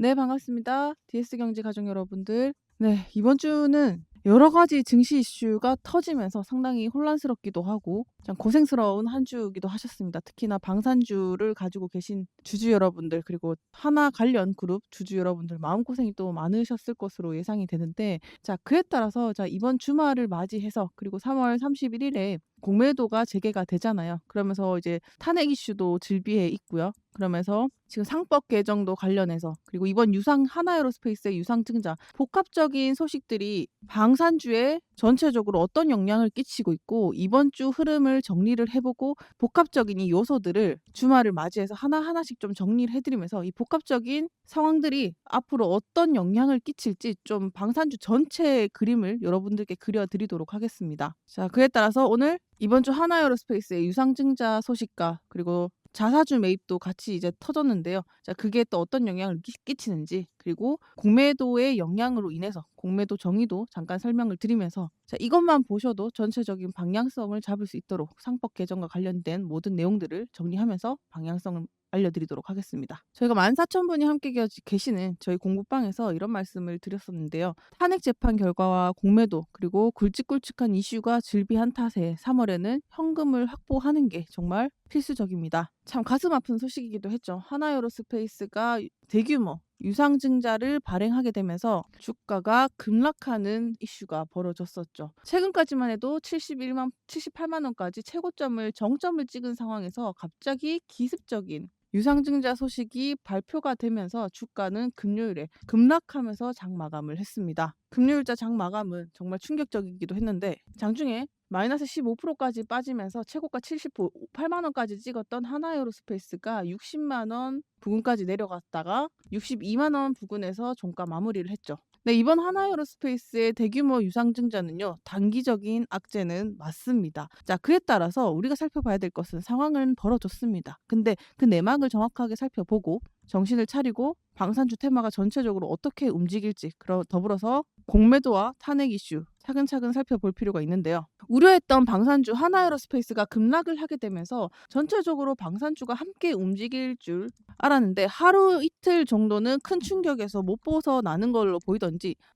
네, 반갑습니다. DS경제 가족 여러분들. 네, 이번 주는 여러 가지 증시 이슈가 터지면서 상당히 혼란스럽기도 하고 참 고생스러운 한 주기도 하셨습니다. 특히나 방산주를 가지고 계신 주주 여러분들 그리고 하나 관련 그룹 주주 여러분들 마음고생이 또 많으셨을 것으로 예상이 되는데, 자, 그에 따라서 이번 주말을 맞이해서 그리고 3월 31일에 공매도가 재개가 되잖아요. 그러면서 이제 탄핵 이슈도 즐비해 있고요. 그러면서 지금 상법 개정도 관련해서 그리고 이번 하나에어로스페이스의 유상증자 복합적인 소식들이 방산주에 전체적으로 어떤 영향을 끼치고 있고, 이번 주 흐름을 정리를 해보고 복합적인 이 요소들을 주말을 맞이해서 하나하나씩 좀 정리를 해드리면서 이 복합적인 상황들이 앞으로 어떤 영향을 끼칠지 좀 방산주 전체의 그림을 여러분들께 그려드리도록 하겠습니다. 자, 그에 따라서 오늘 이번 주 하나에어로스페이스의 유상증자 소식과 그리고 자사주 매입도 같이 이제 터졌는데요. 자, 그게 또 어떤 영향을 끼치는지, 그리고 공매도의 영향으로 인해서 공매도 정의도 잠깐 설명을 드리면서, 자, 이것만 보셔도 전체적인 방향성을 잡을 수 있도록 상법 개정과 관련된 모든 내용들을 정리하면서 방향성을 알려드리도록 하겠습니다. 저희가 14,000분이 함께 계시는 저희 공부방에서 이런 말씀을 드렸었는데요. 탄핵 재판 결과와 공매도 그리고 굵직굵직한 이슈가 즐비한 탓에 3월에는 현금을 확보하는 게 정말 필수적입니다. 참 가슴 아픈 소식이기도 했죠. 하나에어로스페이스가 대규모 유상증자를 발행하게 되면서 주가가 급락하는 이슈가 벌어졌었죠. 최근까지만 해도 78만 원까지 최고점을 정점을 찍은 상황에서 갑자기 기습적인 유상증자 소식이 발표가 되면서 주가는 금요일에 급락하면서 장 마감을 했습니다. 금요일자 장 마감은 정말 충격적이기도 했는데, 장중에 마이너스 15%까지 빠지면서 최고가 78만 원까지 찍었던 하나에어로스페이스가 60만 원 부근까지 내려갔다가 62만 원 부근에서 종가 마무리를 했죠. 네, 이번 하나에어로스페이스의 대규모 유상증자는요, 단기적인 악재는 맞습니다. 자, 그에 따라서 우리가 살펴봐야 될 것은 상황은 벌어졌습니다. 근데 그 내막을 정확하게 살펴보고 정신을 차리고 방산주 테마가 전체적으로 어떻게 움직일지, 더불어서 공매도와 탄핵 이슈 차근차근 살펴볼 필요가 있는데요. 우려했던 방산주 하나에어로스페이스가 급락을 하게 되면서 전체적으로 방산주가 함께 움직일 줄 알았는데, 하루 이틀 정도는 큰 충격에서 못 벗어나는 걸로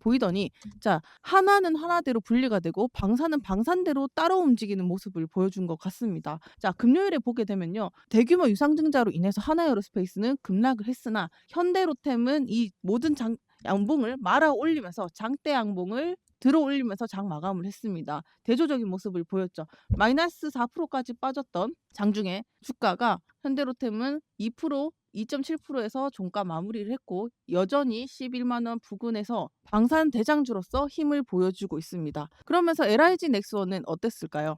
보이더니, 자, 하나는 하나대로 분리가 되고 방산은 방산대로 따로 움직이는 모습을 보여준 것 같습니다. 자, 금요일에 보게 되면요, 대규모 유상증자로 인해서 하나에어로스페이스는 급락을 했으나 현대로템은 이 모든 양봉을 말아 올리면서 장대 양봉을 들어 올리면서 장 마감을 했습니다. 대조적인 모습을 보였죠. 마이너스 4%까지 빠졌던 장중에 주가가 현대로템은 2.7%에서 종가 마무리를 했고, 여전히 11만 원 부근에서 방산 대장주로서 힘을 보여주고 있습니다. 그러면서 LIG 넥스원은 어땠을까요?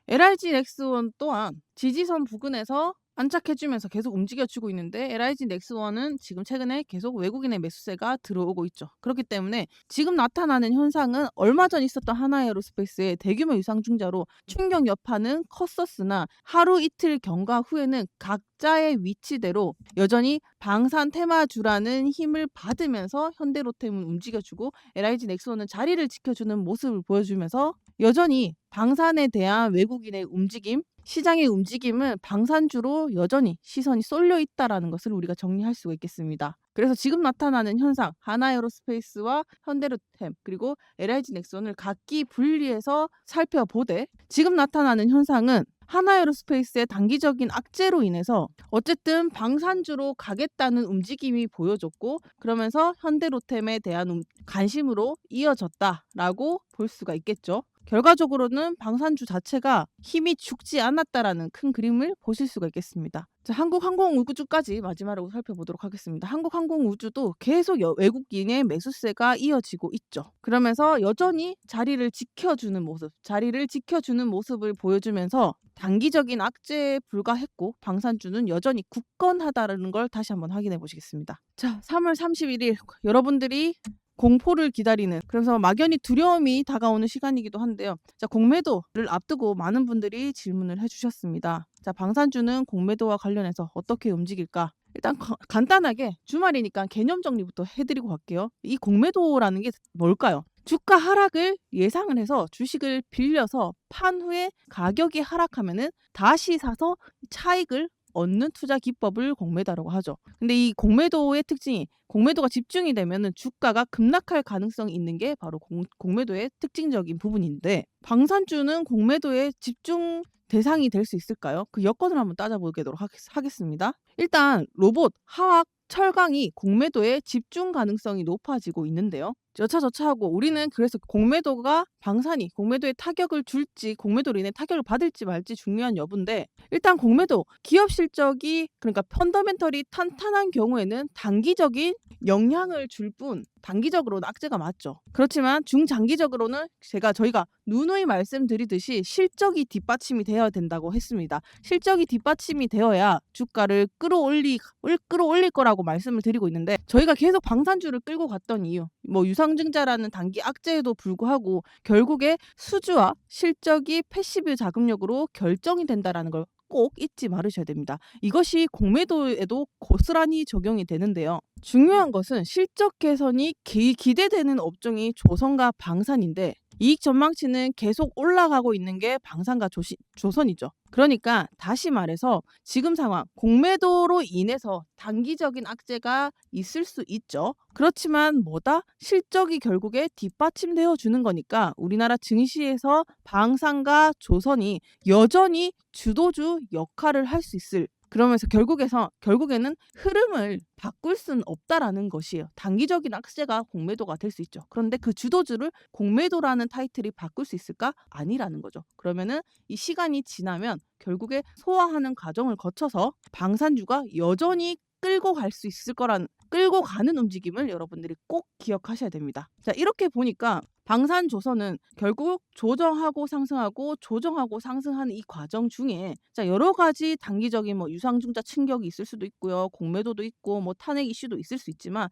LIG 넥스원 또한 지지선 부근에서 안착해주면서 계속 움직여주고 있는데, LIG 넥스원은 지금 최근에 계속 외국인의 매수세가 들어오고 있죠. 그렇기 때문에 지금 나타나는 현상은 얼마 전 있었던 하나에어로스페이스의 대규모 유상증자로 충격 여파는 컸었으나 하루 이틀 경과 후에는 각자의 위치대로 여전히 방산 테마주라는 힘을 받으면서 현대로템은 움직여주고 LIG 넥스원은 자리를 지켜주는 모습을 보여주면서 여전히 방산에 대한 외국인의 움직임, 시장의 움직임은 방산주로 여전히 시선이 쏠려 있다라는 것을 우리가 정리할 수가 있겠습니다. 그래서 지금 나타나는 현상, 하나에어로스페이스와 현대로템 그리고 LIG 넥슨을 각기 분리해서 살펴보되, 지금 나타나는 현상은 하나에어로스페이스의 단기적인 악재로 인해서 어쨌든 방산주로 가겠다는 움직임이 보여졌고, 그러면서 현대로템에 대한 관심으로 이어졌다라고 볼 수가 있겠죠. 결과적으로는 방산주 자체가 힘이 죽지 않았다라는 큰 그림을 보실 수가 있겠습니다. 자, 한국항공우주까지 마지막으로 살펴보도록 하겠습니다. 한국항공우주도 계속 외국인의 매수세가 이어지고 있죠. 그러면서 여전히 자리를 지켜주는 모습을 보여주면서 단기적인 악재에 불과했고 방산주는 여전히 굳건하다는 걸 다시 한번 확인해 보시겠습니다. 자, 3월 31일 여러분들이 공포를 기다리는, 그래서 막연히 두려움이 다가오는 시간이기도 한데요. 자, 공매도를 앞두고 많은 분들이 질문을 해주셨습니다. 자, 방산주는 공매도와 관련해서 어떻게 움직일까? 일단 간단하게 주말이니까 개념 정리부터 해드리고 갈게요. 이 공매도라는 게 뭘까요? 주가 하락을 예상을 해서 주식을 빌려서 판 후에 가격이 하락하면은 다시 사서 차익을 얻는 투자 기법을 공매도라고 하죠. 근데 이 공매도의 특징이 공매도가 집중이 되면은 주가가 급락할 가능성이 있는 게 바로 공매도의 특징적인 부분인데 방산주는 공매도의 집중 대상이 될 수 있을까요? 그 여건을 한번 따져보도록 하겠습니다. 일단 로봇, 화학, 철강이 공매도의 집중 가능성이 높아지고 있는데요. 여차저차하고 우리는 그래서 공매도가 방산이 공매도에 타격을 줄지 공매도로 인해 타격을 받을지 말지 중요한 여부인데 일단 공매도 기업 실적이 그러니까 펀더멘털이 탄탄한 경우에는 단기적인 영향을 줄 뿐 단기적으로는 악재가 맞죠. 그렇지만 중장기적으로는 저희가 누누이 말씀드리듯이 실적이 뒷받침이 되어야 된다고 했습니다. 실적이 뒷받침이 되어야 주가를 끌어올릴 거라고 말씀을 드리고 있는데 저희가 계속 방산주를 끌고 갔던 이유 뭐 유상증자라는 단기 악재에도 불구하고 결국에 수주와 실적이 패시브 자금력으로 결정이 된다라는 걸 꼭 잊지 말으셔야 됩니다. 이것이 공매도에도 고스란히 적용이 되는데요. 중요한 것은 실적 개선이 기대되는 업종이 조선과 방산인데 이익 전망치는 계속 올라가고 있는 게 방산과 조선이죠. 그러니까 다시 말해서 지금 상황 공매도로 인해서 단기적인 악재가 있을 수 있죠. 그렇지만 실적이 결국에 뒷받침되어 주는 거니까 우리나라 증시에서 방산과 조선이 여전히 주도주 역할을 할 수 있을 그러면서 결국에는 흐름을 바꿀 수는 없다라는 것이에요. 단기적인 악재가 공매도가 될 수 있죠. 그런데 그 주도주를 공매도라는 타이틀이 바꿀 수 있을까? 아니라는 거죠. 그러면은 이 시간이 지나면 결국에 소화하는 과정을 거쳐서 방산주가 여전히 끌고 가는 움직임을 여러분들이 꼭 기억하셔야 됩니다. 자, 이렇게 보니까 방산조선은 결국 조정하고 상승하고 조정하고 상승하는 이 과정 중에 여러 가지 단기적인 유상증자 충격이 있을 수도 있고요. 공매도도 있고 탄핵 이슈도 있을 수 있지만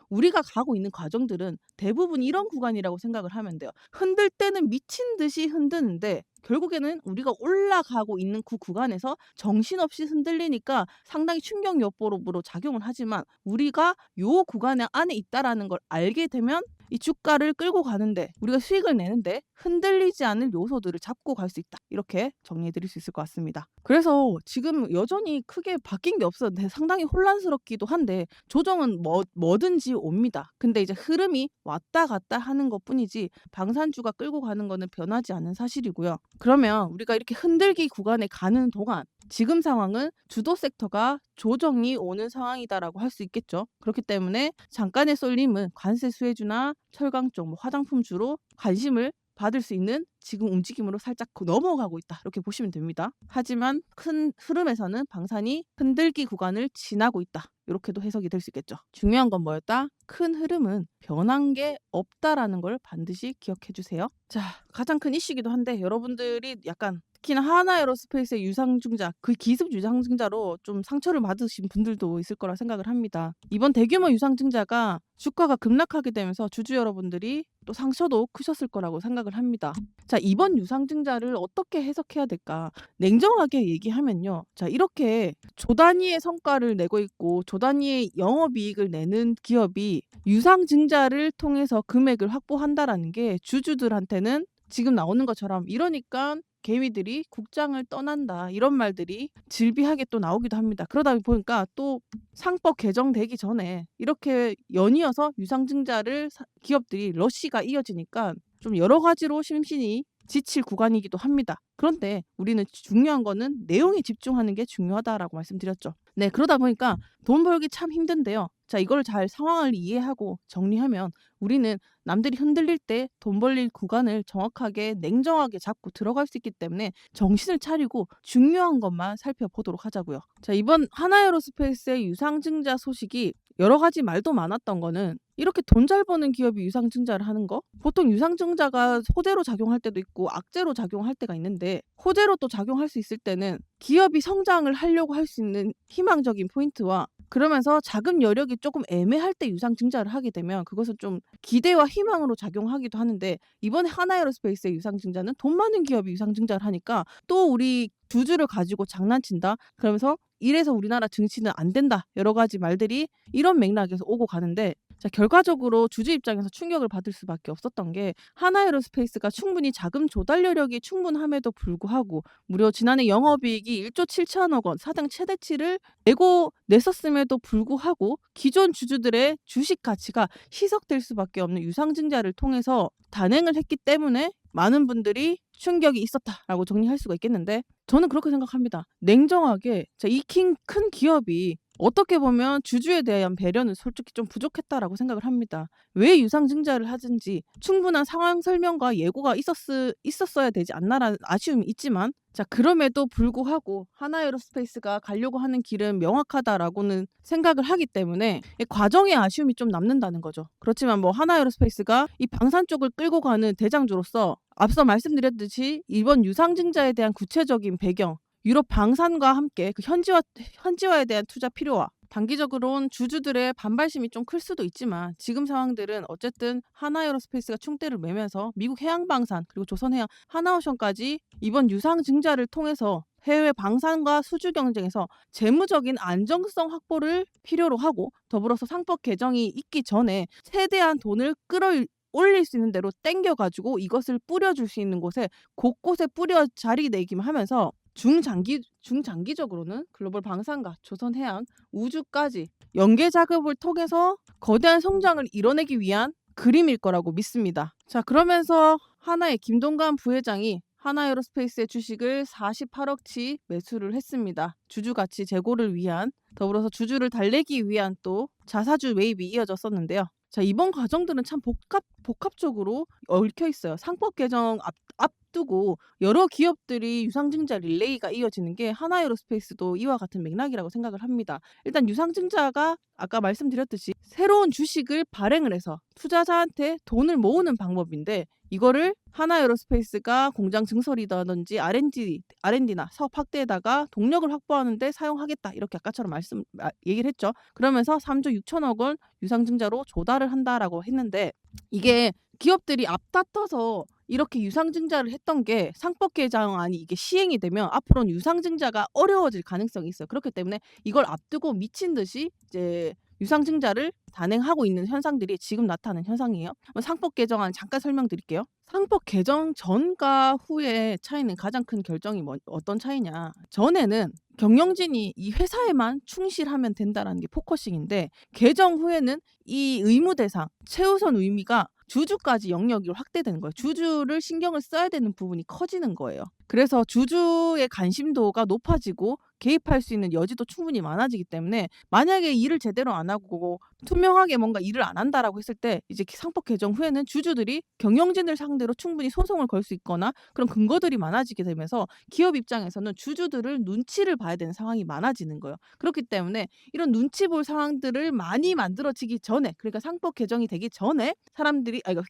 우리가 가고 있는 과정들은 대부분 이런 구간이라고 생각을 하면 돼요. 흔들 때는 미친 듯이 흔드는데 결국에는 우리가 올라가고 있는 그 구간에서 정신없이 흔들리니까 상당히 충격 요법으로 작용을 하지만 우리가 요 구간 안에 있다라는 걸 알게 되면 이 주가를 끌고 가는데 우리가 수익을 내는데 흔들리지 않을 요소들을 잡고 갈 수 있다. 이렇게 정리해 드릴 수 있을 것 같습니다. 그래서 지금 여전히 크게 바뀐 게 없어요. 상당히 혼란스럽기도 한데 조정은 뭐든지 옵니다. 근데 이제 흐름이 왔다 갔다 하는 것뿐이지 방산주가 끌고 가는 거는 변하지 않는 사실이고요. 그러면 우리가 이렇게 흔들기 구간에 가는 동안 지금 상황은 주도 섹터가 조정이 오는 상황이다라고 할 수 있겠죠. 그렇기 때문에 잠깐의 쏠림은 관세 수혜주나 철강 쪽 화장품주로 관심을 받을 수 있는 지금 움직임으로 살짝 넘어가고 있다. 이렇게 보시면 됩니다. 하지만 큰 흐름에서는 방산이 흔들기 구간을 지나고 있다. 이렇게도 해석이 될 수 있겠죠. 중요한 건 뭐였다? 큰 흐름은 변한 게 없다라는 걸 반드시 기억해 주세요. 자, 가장 큰 이슈이기도 한데 여러분들이 약간 특히나 하나에어로스페이스의 유상증자, 그 기습 유상증자로 좀 상처를 받으신 분들도 있을 거라 생각을 합니다. 이번 대규모 유상증자가 주가가 급락하게 되면서 주주 여러분들이 또 상처도 크셨을 거라고 생각을 합니다. 자, 이번 유상증자를 어떻게 해석해야 될까? 냉정하게 얘기하면요. 자, 이렇게 조 단위의 성과를 내고 있고 조 단위의 영업이익을 내는 기업이 유상증자를 통해서 금액을 확보한다라는 게 주주들한테는 지금 나오는 것처럼 이러니까 개미들이 국장을 떠난다 이런 말들이 질비하게 또 나오기도 합니다. 그러다 보니까 또 상법 개정되기 전에 이렇게 연이어서 유상증자를 기업들이 러시가 이어지니까 좀 여러 가지로 심신이 지칠 구간이기도 합니다. 그런데 우리는 중요한 거는 내용에 집중하는 게 중요하다라고 말씀드렸죠. 네, 그러다 보니까 돈 벌기 참 힘든데요. 자, 이걸 잘 상황을 이해하고 정리하면 우리는 남들이 흔들릴 때 돈 벌릴 구간을 정확하게 냉정하게 잡고 들어갈 수 있기 때문에 정신을 차리고 중요한 것만 살펴보도록 하자고요. 자, 이번 하나에어로스페이스의 유상증자 소식이 여러 가지 말도 많았던 거는 이렇게 돈 잘 버는 기업이 유상증자를 하는 거? 보통 유상증자가 호재로 작용할 때도 있고 악재로 작용할 때가 있는데 호재로 또 작용할 수 있을 때는 기업이 성장을 하려고 할 수 있는 희망적인 포인트와 그러면서 자금 여력이 조금 애매할 때 유상증자를 하게 되면 그것은 좀 기대와 희망으로 작용하기도 하는데 이번에 하나에어로스페이스의 유상증자는 돈 많은 기업이 유상증자를 하니까 또 우리 주주를 가지고 장난친다. 그러면서 이래서 우리나라 증시는 안 된다. 여러 가지 말들이 이런 맥락에서 오고 가는데 자, 결과적으로 주주 입장에서 충격을 받을 수밖에 없었던 게 하나에어로스페이스가 충분히 자금 조달 여력이 충분함에도 불구하고 무려 지난해 영업이익이 1조 7천억 원 사상 최대치를 냈었음에도 불구하고 기존 주주들의 주식 가치가 희석될 수밖에 없는 유상증자를 통해서 단행을 했기 때문에 많은 분들이 충격이 있었다라고 정리할 수가 있겠는데, 저는 그렇게 생각합니다. 냉정하게 이 큰 기업이 어떻게 보면 주주에 대한 배려는 솔직히 좀 부족했다라고 생각을 합니다. 왜 유상증자를 하든지 충분한 상황 설명과 예고가 있었어야 되지 않나라는 아쉬움이 있지만, 자, 그럼에도 불구하고 하나에어로스페이스가 가려고 하는 길은 명확하다라고는 생각을 하기 때문에 이 과정에 아쉬움이 좀 남는다는 거죠. 그렇지만 뭐 하나에어로스페이스가 이 방산 쪽을 끌고 가는 대장주로서 앞서 말씀드렸듯이 이번 유상증자에 대한 구체적인 배경, 유럽 방산과 함께 그 현지화에 대한 투자 필요와 단기적으로는 주주들의 반발심이 좀 클 수도 있지만, 지금 상황들은 어쨌든 하나에어로스페이스가 충대를 메면서 미국 해양방산 그리고 조선해양 하나오션까지 이번 유상증자를 통해서 해외 방산과 수주 경쟁에서 재무적인 안정성 확보를 필요로 하고, 더불어서 상법 개정이 있기 전에 최대한 돈을 올릴 수 있는 대로 땡겨가지고 이것을 뿌려줄 수 있는 곳에 곳곳에 뿌려 자리 내기만 하면서 중장기적으로는 글로벌 방산과 조선해양, 우주까지 연계 작업을 통해서 거대한 성장을 이뤄내기 위한 그림일 거라고 믿습니다. 자, 그러면서 하나의 김동관 부회장이 하나에어로스페이스의 주식을 48억치 매수를 했습니다. 주주 가치 제고를 위한, 더불어서 주주를 달래기 위한 또 자사주 매입이 이어졌었는데요. 자, 이번 과정들은 참 복합적으로 얽혀 있어요. 상법 개정 앞두고 여러 기업들이 유상증자 릴레이가 이어지는 게 하나에어로스페이스도 이와 같은 맥락이라고 생각을 합니다. 일단 유상증자가 아까 말씀드렸듯이 새로운 주식을 발행을 해서 투자자한테 돈을 모으는 방법인데, 이거를 하나에어로스페이스가 공장 증설이라든지 R&D나 사업 확대에다가 동력을 확보하는 데 사용하겠다, 이렇게 아까처럼 얘기를 했죠. 그러면서 3조 6천억 원 유상증자로 조달을 한다라고 했는데, 이게 기업들이 앞다퉈서 이렇게 유상증자를 했던 게 상법 개정안이 이게 시행이 되면 앞으로는 유상증자가 어려워질 가능성이 있어요. 그렇기 때문에 이걸 앞두고 미친 듯이 이제 유상증자를 단행하고 있는 현상들이 지금 나타나는 현상이에요. 상법 개정안 잠깐 설명드릴게요. 상법 개정 전과 후의 차이는, 가장 큰 결정이 어떤 차이냐. 전에는 경영진이 이 회사에만 충실하면 된다라는 게 포커싱인데, 개정 후에는 이 의무 대상, 최우선 의미가 주주까지 영역이 확대되는 거예요. 주주를 신경을 써야 되는 부분이 커지는 거예요. 그래서 주주의 관심도가 높아지고 개입할 수 있는 여지도 충분히 많아지기 때문에, 만약에 일을 제대로 안 하고 투명하게 뭔가 일을 안 한다라고 했을 때 이제 상법 개정 후에는 주주들이 경영진을 상대로 충분히 소송을 걸 수 있거나 그런 근거들이 많아지게 되면서 기업 입장에서는 주주들을 눈치를 봐야 되는 상황이 많아지는 거예요. 그렇기 때문에 이런 눈치 볼 상황들을 많이 만들어지기 전에, 그러니까 상법 개정이 되기 전에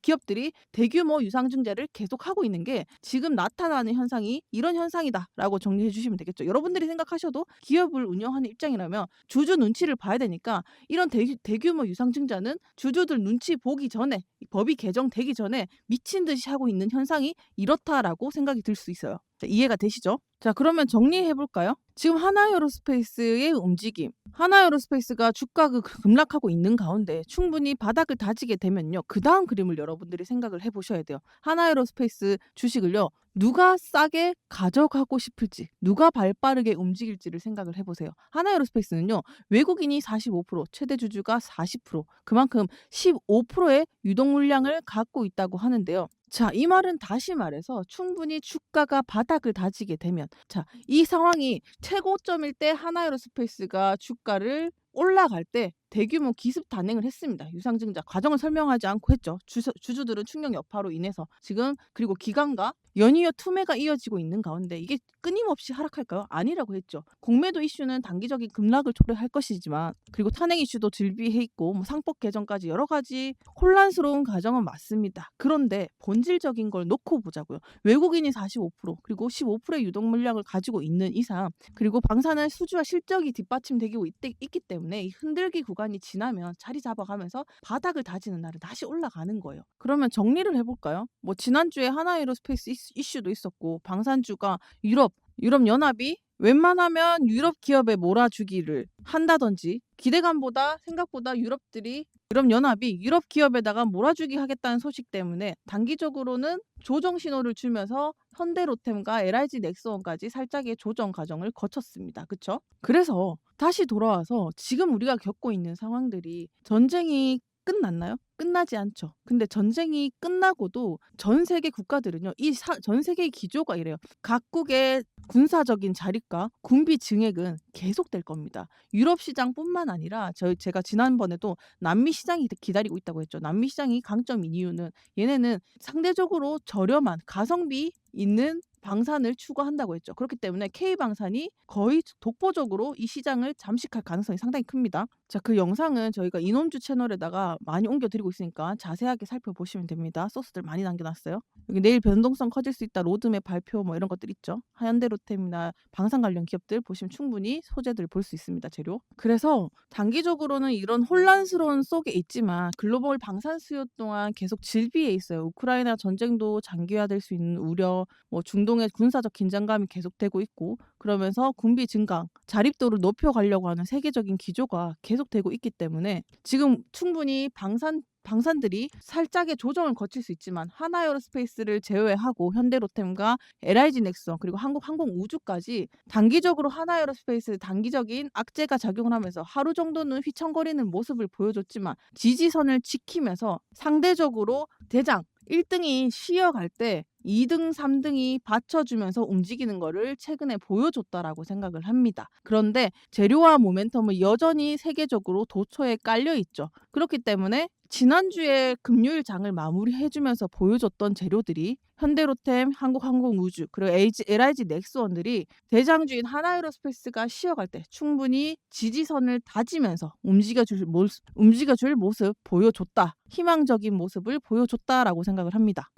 기업들이 대규모 유상증자를 계속하고 있는 게 지금 나타나는 현상이 이런 현상이다라고 정리해 주시면 되겠죠. 여러분들이 생각하셔도 기업을 운영하는 입장이라면 주주 눈치를 봐야 되니까 이런 대규모 유상증자는 주주들 눈치 보기 전에, 법이 개정되기 전에 미친 듯이 하고 있는 현상이 이렇다라고 생각이 들 수 있어요. 자, 이해가 되시죠? 자, 그러면 정리해 볼까요? 지금 하나에어로스페이스의 움직임, 하나에어로스페이스가 주가가 급락하고 있는 가운데 충분히 바닥을 다지게 되면요, 그 다음 그림을 여러분들이 생각을 해보셔야 돼요. 하나에어로스페이스 주식을요, 누가 싸게 가져가고 싶을지, 누가 발빠르게 움직일지를 생각을 해보세요. 하나에어로스페이스는요, 외국인이 45%, 최대 주주가 40%, 그만큼 15%의 유동 물량을 갖고 있다고 하는데요. 자, 이 말은 다시 말해서 충분히 주가가 바닥을 다지게 되면, 자, 이 상황이 최고점일 때 하나에어로스페이스가 주가를 올라갈 때 대규모 기습 단행을 했습니다. 유상증자 과정을 설명하지 않고 했죠. 주주들은 충격 여파로 인해서 지금, 그리고 기관과 연이어 투매가 이어지고 있는 가운데 이게 끊임없이 하락할까요? 아니라고 했죠. 공매도 이슈는 단기적인 급락을 초래할 것이지만, 그리고 탄핵 이슈도 즐비해 있고 상법 개정까지 여러 가지 혼란스러운 과정은 맞습니다. 그런데 본질적인 걸 놓고 보자고요. 외국인이 45%, 그리고 15%의 유동 물량을 가지고 있는 이상, 그리고 방산은 수주와 실적이 뒷받침되고 있기 때문에 이 흔들기 구간이 지나면 자리 잡아가면서 바닥을 다지는 날은 다시 올라가는 거예요. 그러면 정리를 해볼까요? 지난주에 하나에어로스페이스 이슈도 있었고, 방산주가 유럽연합이 웬만하면 유럽 기업에 몰아주기를 한다든지 기대감보다 생각보다 유럽 연합이 유럽 기업에다가 몰아주기 하겠다는 소식 때문에 단기적으로는 조정 신호를 주면서 현대로템과 LIG 넥스원까지 살짝의 조정 과정을 거쳤습니다. 그쵸? 그래서 다시 돌아와서 지금 우리가 겪고 있는 상황들이 전쟁이 끝났나요? 끝나지 않죠. 근데 전쟁이 끝나고도 전 세계 국가들은요. 전 세계의 기조가 이래요. 각국의 군사적인 자립과 군비 증액은 계속될 겁니다. 유럽 시장뿐만 아니라 제가 지난번에도 남미 시장이 기다리고 있다고 했죠. 남미 시장이 강점인 이유는 얘네는 상대적으로 저렴한 가성비 있는 방산을 추구한다고 했죠. 그렇기 때문에 K방산이 거의 독보적으로 이 시장을 잠식할 가능성이 상당히 큽니다. 자, 그 영상은 저희가 이놈주 채널에다가 많이 옮겨드리고 있으니까 자세하게 살펴보시면 됩니다. 소스들 많이 남겨놨어요. 여기 내일 변동성 커질 수 있다 로드맵 발표 뭐 이런 것들 있죠. 현대로템이나 방산 관련 기업들 보시면 충분히 소재들 볼 수 있습니다. 재료. 그래서 단기적으로는 이런 혼란스러운 속에 있지만 글로벌 방산 수요 또한 계속 질비해 있어요. 우크라이나 전쟁도 장기화될 수 있는 우려, 뭐 중동의 군사적 긴장감이 계속되고 있고 그러면서 군비 증강, 자립도를 높여가려고 하는 세계적인 기조가 계속되고 있기 때문에 지금 충분히 방산들이 살짝의 조정을 거칠 수 있지만 하나에어로스페이스를 제외하고 현대로템과 LIG 넥스원 그리고 한국항공우주까지 단기적으로 하나에어로스페이스 단기적인 악재가 작용을 하면서 하루 정도는 휘청거리는 모습을 보여줬지만 지지선을 지키면서 상대적으로 대장 1등이 쉬어갈 때 2등, 3등이 받쳐주면서 움직이는 거를 최근에 보여줬다라고 생각을 합니다. 그런데 재료와 모멘텀은 여전히 세계적으로 도처에 깔려 있죠. 그렇기 때문에 지난주에 금요일 장을 마무리해주면서 보여줬던 재료들이 현대로템, 한국항공우주, 그리고 LIG 넥스원들이 대장주인 하나에어로스페이스가 쉬어갈 때 충분히 지지선을 다지면서 움직여줄 모습 보여줬다. 희망적인 모습을 보여줬다라고 생각을 합니다.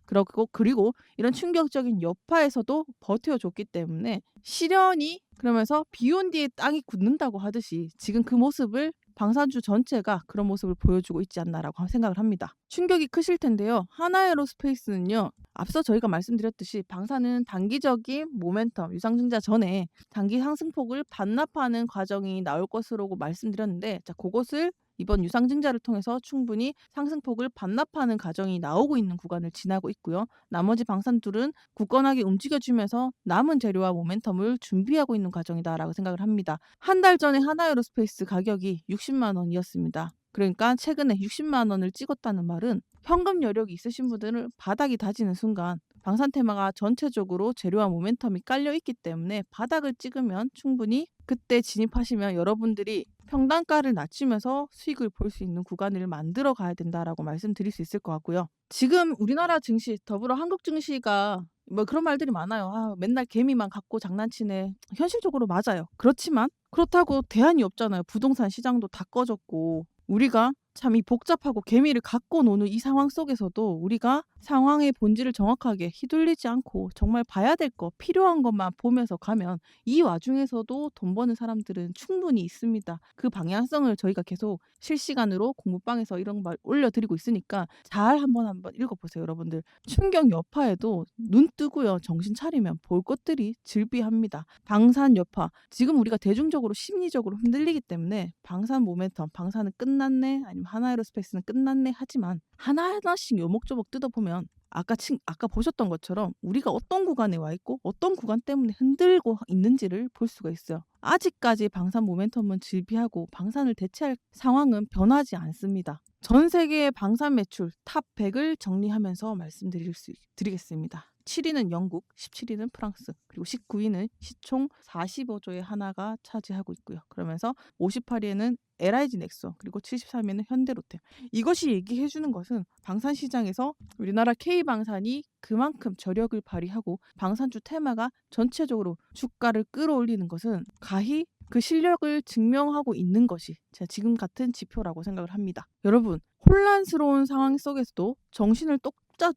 그리고 이런 충격적인 여파에서도 버텨줬기 때문에 시련이 그러면서 비온 뒤에 땅이 굳는다고 하듯이 지금 그 모습을 방산주 전체가 그런 모습을 보여주고 있지 않나라고 생각을 합니다. 충격이 크실 텐데요. 하나에어로스페이스는요. 앞서 저희가 말씀드렸듯이 방산은 단기적인 모멘텀, 유상증자 전에 단기 상승폭을 반납하는 과정이 나올 것으로 말씀드렸는데 자, 그것을 이번 유상증자를 통해서 충분히 상승폭을 반납하는 과정이 나오고 있는 구간을 지나고 있고요. 나머지 방산들은 굳건하게 움직여주면서 남은 재료와 모멘텀을 준비하고 있는 과정이다라고 생각을 합니다. 한 달 전에 하나에어로스페이스 가격이 60만 원이었습니다. 그러니까 최근에 60만 원을 찍었다는 말은 현금 여력이 있으신 분들은 바닥이 다지는 순간 방산 테마가 전체적으로 재료와 모멘텀이 깔려 있기 때문에 바닥을 찍으면 충분히 그때 진입하시면 여러분들이 평단가를 낮추면서 수익을 볼 수 있는 구간을 만들어 가야 된다라고 말씀드릴 수 있을 것 같고요. 지금 우리나라 증시, 더불어 한국 증시가 뭐 그런 말들이 많아요. 아, 맨날 개미만 갖고 장난치네. 현실적으로 맞아요. 그렇지만 그렇다고 대안이 없잖아요. 부동산 시장도 다 꺼졌고 우리가 참 이 복잡하고 개미를 갖고 노는 이 상황 속에서도 우리가 상황의 본질을 정확하게 휘둘리지 않고 정말 봐야 될 거, 필요한 것만 보면서 가면 이 와중에서도 돈 버는 사람들은 충분히 있습니다. 그 방향성을 저희가 계속 실시간으로 공부방에서 이런 말 올려드리고 있으니까 잘 한번 읽어보세요, 여러분들. 충격 여파에도 눈 뜨고요, 정신 차리면 볼 것들이 질비합니다. 방산 여파, 지금 우리가 대중적으로 심리적으로 흔들리기 때문에 방산 모멘텀, 방산은 끝났네, 아니면 하나에어로스페이스는 끝났네 하지만 하나하나씩 요목조목 뜯어보면 아까 보셨던 것처럼 우리가 어떤 구간에 와 있고 어떤 구간 때문에 흔들고 있는지를 볼 수가 있어요. 아직까지 방산 모멘텀은 질비하고 방산을 대체할 상황은 변하지 않습니다. 전 세계의 방산 매출 탑 100을 정리하면서 말씀드리겠습니다. 7위는 영국, 17위는 프랑스, 그리고 19위는 시총 45조의 하나가 차지하고 있고요. 그러면서 58위에는 LIG 넥스원, 그리고 73위에는 현대로템. 이것이 얘기해주는 것은 방산 시장에서 우리나라 K방산이 그만큼 저력을 발휘하고 방산주 테마가 전체적으로 주가를 끌어올리는 것은 가히 그 실력을 증명하고 있는 것이 제가 지금 같은 지표라고 생각을 합니다. 여러분, 혼란스러운 상황 속에서도 정신을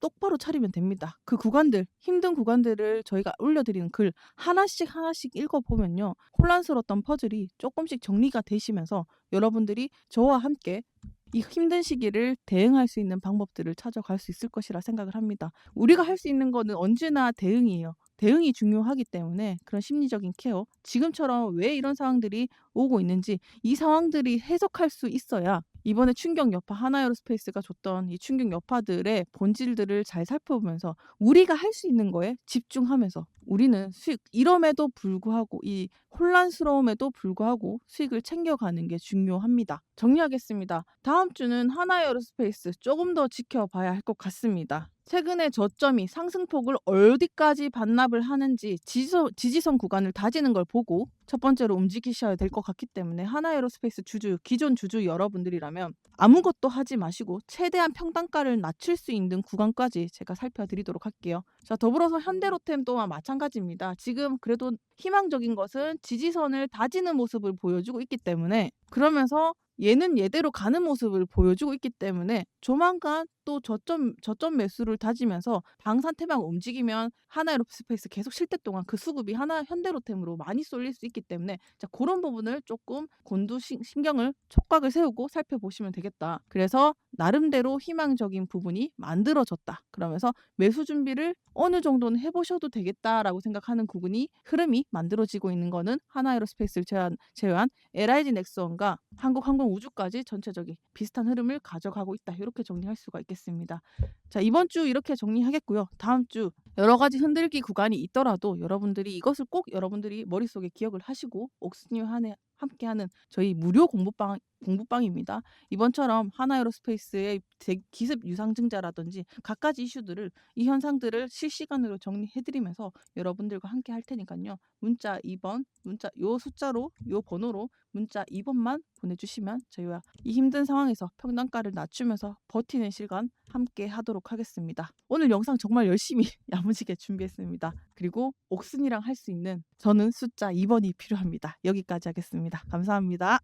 똑바로 차리면 됩니다. 그 구간들, 힘든 구간들을 저희가 올려드리는 글 하나씩 읽어보면요. 혼란스러웠던 퍼즐이 조금씩 정리가 되시면서 여러분들이 저와 함께 이 힘든 시기를 대응할 수 있는 방법들을 찾아갈 수 있을 것이라 생각을 합니다. 우리가 할 수 있는 거는 언제나 대응이에요. 대응이 중요하기 때문에 그런 심리적인 케어, 지금처럼 왜 이런 상황들이 오고 있는지 이 상황들이 해석할 수 있어야 이번에 충격 여파 하나에어로스페이스가 줬던 이 충격 여파들의 본질들을 잘 살펴보면서 우리가 할 수 있는 거에 집중하면서 우리는 수익 이럼에도 불구하고 이 혼란스러움에도 불구하고 수익을 챙겨가는 게 중요합니다. 정리하겠습니다. 다음 주는 하나에어로스페이스 조금 더 지켜봐야 할 것 같습니다. 최근에 저점이 상승폭을 어디까지 반납을 하는지 지지선 구간을 다지는 걸 보고 첫 번째로 움직이셔야 될 것 같기 때문에 하나에어로스페이스 기존 주주 여러분들이라면 아무것도 하지 마시고 최대한 평단가를 낮출 수 있는 구간까지 제가 살펴드리도록 할게요. 자, 더불어서 현대로템 또한 마찬가지입니다. 지금 그래도 희망적인 것은 지지선을 다지는 모습을 보여주고 있기 때문에 그러면서 얘는 얘대로 가는 모습을 보여주고 있기 때문에 조만간 또 저점 매수를 다지면서 방산태방 움직이면 하나에어로스페이스 계속 쉴 때 동안 그 수급이 현대로템으로 많이 쏠릴 수 있기 때문에 자, 그런 부분을 조금 신경을 촉각을 세우고 살펴보시면 되겠다. 그래서 나름대로 희망적인 부분이 만들어졌다. 그러면서 매수 준비를 어느 정도는 해보셔도 되겠다라고 생각하는 흐름이 만들어지고 있는 거는 하나에어로스페이스를 제외한 LIG 넥스원과 한국항공우주까지 전체적인 비슷한 흐름을 가져가고 있다. 이렇게 정리할 수가 있겠습니다. 자, 이번 주 이렇게 정리하겠고요. 다음 주 여러 가지 흔들기 구간이 있더라도 여러분들이 이것을 꼭 여러분들이 머릿속에 기억을 하시고 옥스님과 함께하는 저희 무료 공부방입니다. 이번처럼 하나에어로스페이스의 기습 유상증자라든지 갖가지 이슈들을 이 현상들을 실시간으로 정리해드리면서 여러분들과 함께 할 테니까요. 문자 2번, 요 숫자로 요 번호로 문자 2번만 보내주시면 저희와 이 힘든 상황에서 평단가를 낮추면서 버티는 시간 함께 하도록 하겠습니다. 오늘 영상 정말 열심히 야무지게 준비했습니다. 그리고 옥순이랑 할 수 있는 저는 숫자 2번이 필요합니다. 여기까지 하겠습니다. 감사합니다.